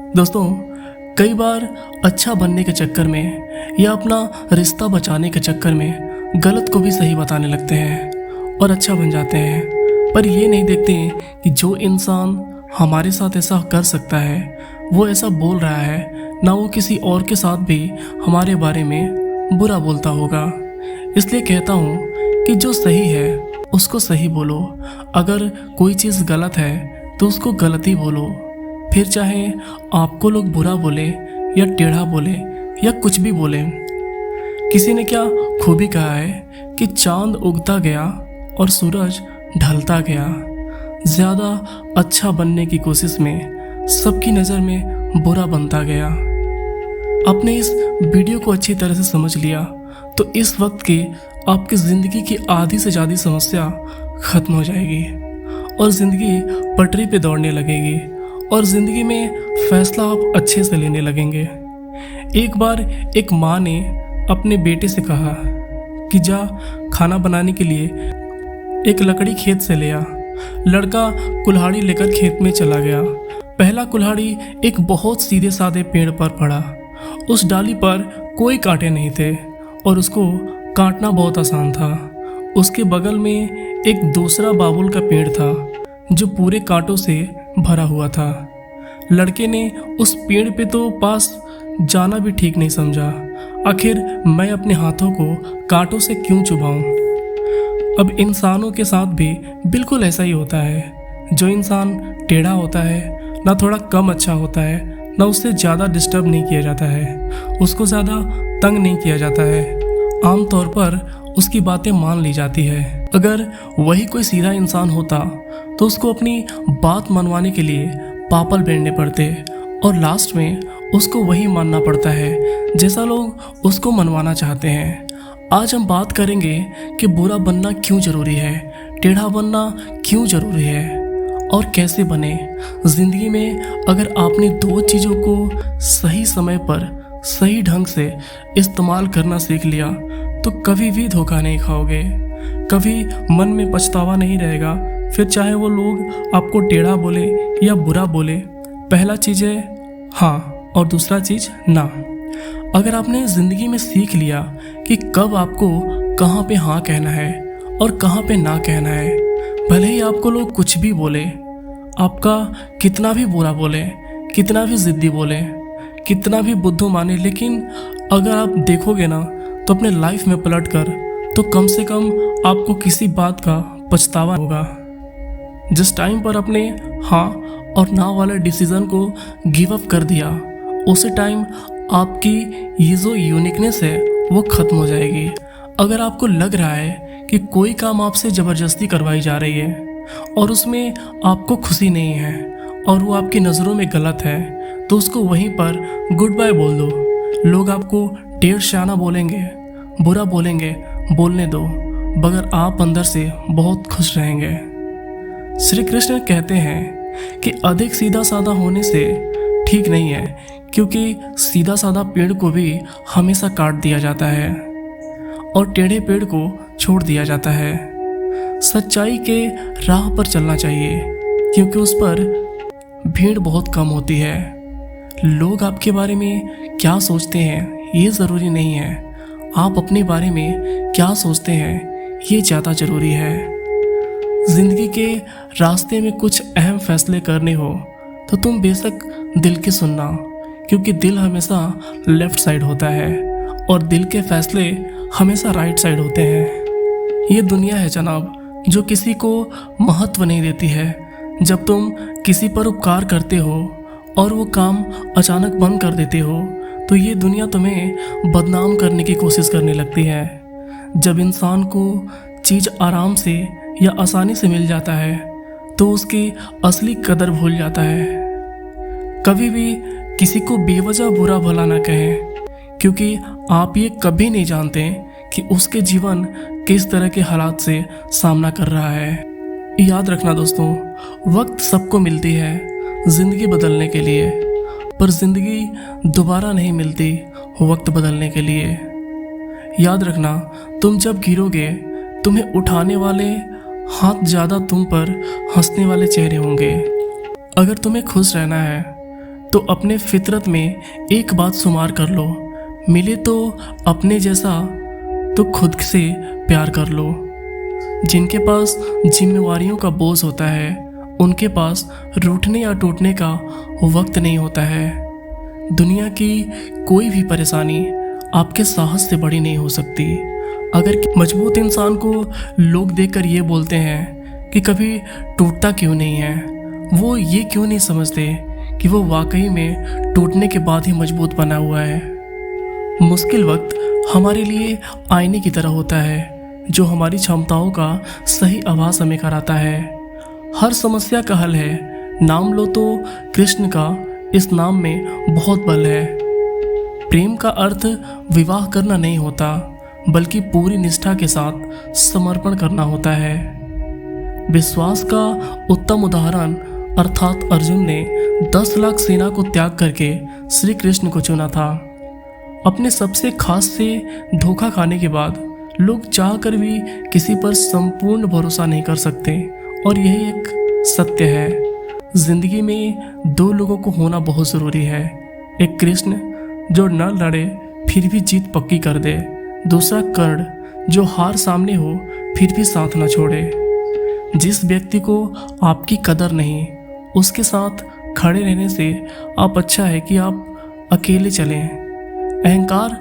दोस्तों, कई बार अच्छा बनने के चक्कर में या अपना रिश्ता बचाने के चक्कर में गलत को भी सही बताने लगते हैं और अच्छा बन जाते हैं। पर ये नहीं देखते कि जो इंसान हमारे साथ ऐसा कर सकता है वो ऐसा बोल रहा है, ना वो किसी और के साथ भी हमारे बारे में बुरा बोलता होगा। इसलिए कहता हूँ कि जो सही है उसको सही बोलो, अगर कोई चीज़ गलत है तो उसको गलत ही बोलो। फिर चाहे आपको लोग बुरा बोले या टेढ़ा बोले या कुछ भी बोले। किसी ने क्या खूबी कहा है कि चांद उगता गया और सूरज ढलता गया। ज़्यादा अच्छा बनने की कोशिश में सबकी नज़र में बुरा बनता गया। आपने इस वीडियो को अच्छी तरह से समझ लिया तो इस वक्त की आपकी ज़िंदगी की आधी से ज़्यादा समस्या ख़त्म हो जाएगी और ज़िंदगी पटरी पे दौड़ने लगेगी और ज़िंदगी में फैसला आप अच्छे से लेने लगेंगे। एक बार एक माँ ने अपने बेटे से कहा कि जा खाना बनाने के लिए एक लकड़ी खेत से ले आ। लड़का कुल्हाड़ी लेकर खेत में चला गया। पहला कुल्हाड़ी एक बहुत सीधे साधे पेड़ पर पड़ा। उस डाली पर कोई कांटे नहीं थे और उसको काटना बहुत आसान था। उसके बगल में एक दूसरा बाबुल का पेड़ था जो पूरे कांटों से भरा हुआ था। लड़के ने उस पेड़ पे तो पास जाना भी ठीक नहीं समझा। आखिर मैं अपने हाथों को कांटों से क्यों चुभाऊं। अब इंसानों के साथ भी बिल्कुल ऐसा ही होता है। जो इंसान टेढ़ा होता है, ना थोड़ा कम अच्छा होता है, ना उससे ज़्यादा डिस्टर्ब नहीं किया जाता है, उसको ज़्यादा तंग नहीं किया जाता है। आमतौर पर उसकी बातें मान ली जाती है। अगर वही कोई सीधा इंसान होता तो उसको अपनी बात मनवाने के लिए पापड़ बेलने पड़ते और लास्ट में उसको वही मानना पड़ता है जैसा लोग उसको मनवाना चाहते हैं। आज हम बात करेंगे कि बुरा बनना क्यों ज़रूरी है, टेढ़ा बनना क्यों ज़रूरी है और कैसे बने। ज़िंदगी में अगर आपने दो चीज़ों को सही समय पर सही ढंग से इस्तेमाल करना सीख लिया तो कभी भी धोखा नहीं खाओगे, कभी मन में पछतावा नहीं रहेगा। फिर चाहे वो लोग आपको टेढ़ा बोले या बुरा बोले, पहला चीज़ है हाँ और दूसरा चीज़ ना। अगर आपने ज़िंदगी में सीख लिया कि कब आपको कहाँ पे हाँ कहना है और कहाँ पे ना कहना है, भले ही आपको लोग कुछ भी बोले, आपका कितना भी बुरा बोले, कितना भी ज़िद्दी बोले, कितना भी बुद्धू माने, लेकिन अगर आप देखोगे ना तो अपने लाइफ में पलट कर तो कम से कम आपको किसी बात का पछतावा होगा। जिस टाइम पर अपने हाँ और ना वाले डिसीज़न को गिव अप कर दिया, उसी टाइम आपकी ये जो यूनिकनेस है वो ख़त्म हो जाएगी। अगर आपको लग रहा है कि कोई काम आपसे ज़बरदस्ती करवाई जा रही है और उसमें आपको खुशी नहीं है और वो आपकी नज़रों में गलत है, तो उसको वहीं पर गुड बाय बोल दो। लोग आपको टेढ़ शाना बोलेंगे, बुरा बोलेंगे, बोलने दो, मगर आप अंदर से बहुत खुश रहेंगे। श्री कृष्ण कहते हैं कि अधिक सीधा साधा होने से ठीक नहीं है, क्योंकि सीधा साधा पेड़ को भी हमेशा काट दिया जाता है और टेढ़े पेड़ को छोड़ दिया जाता है। सच्चाई के राह पर चलना चाहिए, क्योंकि उस पर भीड़ बहुत कम होती है। लोग आपके बारे में क्या सोचते हैं ये ज़रूरी नहीं है, आप अपने बारे में क्या सोचते हैं ये ज़्यादा ज़रूरी है। ज़िंदगी के रास्ते में कुछ अहम फैसले करने हो तो तुम बेशक दिल की सुनना, क्योंकि दिल हमेशा लेफ़्ट साइड होता है और दिल के फैसले हमेशा राइट साइड होते हैं। ये दुनिया है जनाब, जो किसी को महत्व नहीं देती है। जब तुम किसी पर उपकार करते हो और वो काम अचानक बंद कर देते हो तो ये दुनिया तुम्हें बदनाम करने की कोशिश करने लगती है। जब इंसान को चीज़ आराम से या आसानी से मिल जाता है तो उसकी असली कदर भूल जाता है। कभी भी किसी को बेवजह बुरा भला ना कहें, क्योंकि आप ये कभी नहीं जानते कि उसके जीवन किस तरह के हालात से सामना कर रहा है। याद रखना दोस्तों, वक्त सबको मिलती है ज़िंदगी बदलने के लिए, पर ज़िंदगी दोबारा नहीं मिलती वक्त बदलने के लिए। याद रखना, तुम जब गिरोगे तुम्हें उठाने वाले हाथ ज़्यादा तुम पर हंसने वाले चेहरे होंगे। अगर तुम्हें खुश रहना है तो अपने फितरत में एक बात शुमार कर लो, मिले तो अपने जैसा तो खुद से प्यार कर लो। जिनके पास जिम्मेवारियों का बोझ होता है उनके पास रूठने या टूटने का वक्त नहीं होता है। दुनिया की कोई भी परेशानी आपके साहस से बड़ी नहीं हो सकती। अगर मजबूत इंसान को लोग देखकर ये बोलते हैं कि कभी टूटता क्यों नहीं है, वो ये क्यों नहीं समझते कि वो वाकई में टूटने के बाद ही मजबूत बना हुआ है। मुश्किल वक्त हमारे लिए आईने की तरह होता है जो हमारी क्षमताओं का सही आभास हमें कराता है। हर समस्या का हल है, नाम लो तो कृष्ण का, इस नाम में बहुत बल है। प्रेम का अर्थ विवाह करना नहीं होता बल्कि पूरी निष्ठा के साथ समर्पण करना होता है। विश्वास का उत्तम उदाहरण अर्थात अर्जुन ने 10 लाख सेना को त्याग करके श्री कृष्ण को चुना था। अपने सबसे खास से धोखा खाने के बाद लोग चाहकर भी किसी पर संपूर्ण भरोसा नहीं कर सकते, और यही एक सत्य है। जिंदगी में 2 लोगों को होना बहुत जरूरी है, एक कृष्ण जो न लड़े फिर भी जीत पक्की कर दे, दूसरा कर्ण जो हार सामने हो फिर भी साथ न छोड़े। जिस व्यक्ति को आपकी कदर नहीं उसके साथ खड़े रहने से आप अच्छा है कि आप अकेले चलें। अहंकार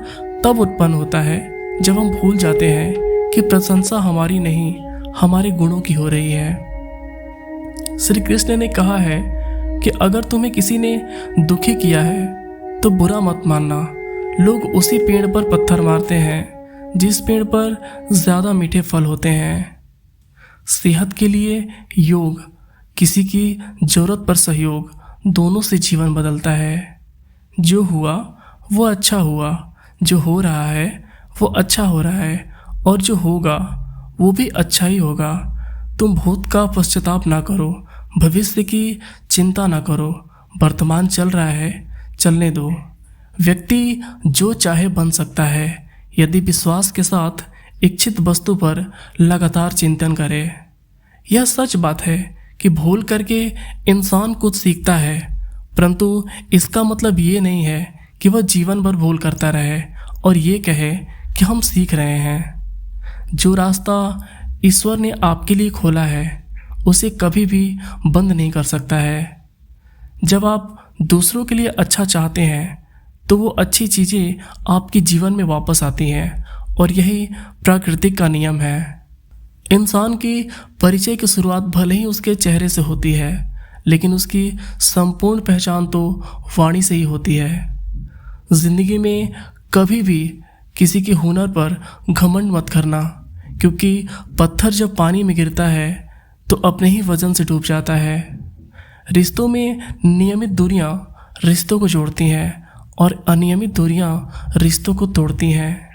तब उत्पन्न होता है जब हम भूल जाते हैं कि प्रशंसा हमारी नहीं हमारे गुणों की हो रही है। श्री कृष्ण ने कहा है कि अगर तुम्हें किसी ने दुखी किया है तो बुरा मत मानना। लोग उसी पेड़ पर पत्थर मारते हैं जिस पेड़ पर ज्यादा मीठे फल होते हैं। सेहत के लिए योग, किसी की जरूरत पर सहयोग, दोनों से जीवन बदलता है। जो हुआ वो अच्छा हुआ, जो हो रहा है वो अच्छा हो रहा है, और जो होगा वो भी अच्छा ही होगा। तुम भूत का पश्चाताप ना करो, भविष्य की चिंता ना करो, वर्तमान चल रहा है चलने दो। व्यक्ति जो चाहे बन सकता है यदि विश्वास के साथ इच्छित वस्तु पर लगातार चिंतन करे। यह सच बात है कि भूल करके इंसान कुछ सीखता है, परंतु इसका मतलब ये नहीं है कि वह जीवन भर भूल करता रहे और ये कहे कि हम सीख रहे हैं। जो रास्ता ईश्वर ने आपके लिए खोला है उसे कभी भी बंद नहीं कर सकता है। जब आप दूसरों के लिए अच्छा चाहते हैं तो वो अच्छी चीज़ें आपके जीवन में वापस आती हैं, और यही प्राकृतिक का नियम है। इंसान की परिचय की शुरुआत भले ही उसके चेहरे से होती है, लेकिन उसकी संपूर्ण पहचान तो वाणी से ही होती है। जिंदगी में कभी भी किसी के हुनर पर घमंड मत करना, क्योंकि पत्थर जब पानी में गिरता है तो अपने ही वजन से डूब जाता है। रिश्तों में नियमित दूरियां रिश्तों को जोड़ती हैं और अनियमित दूरियां रिश्तों को तोड़ती हैं।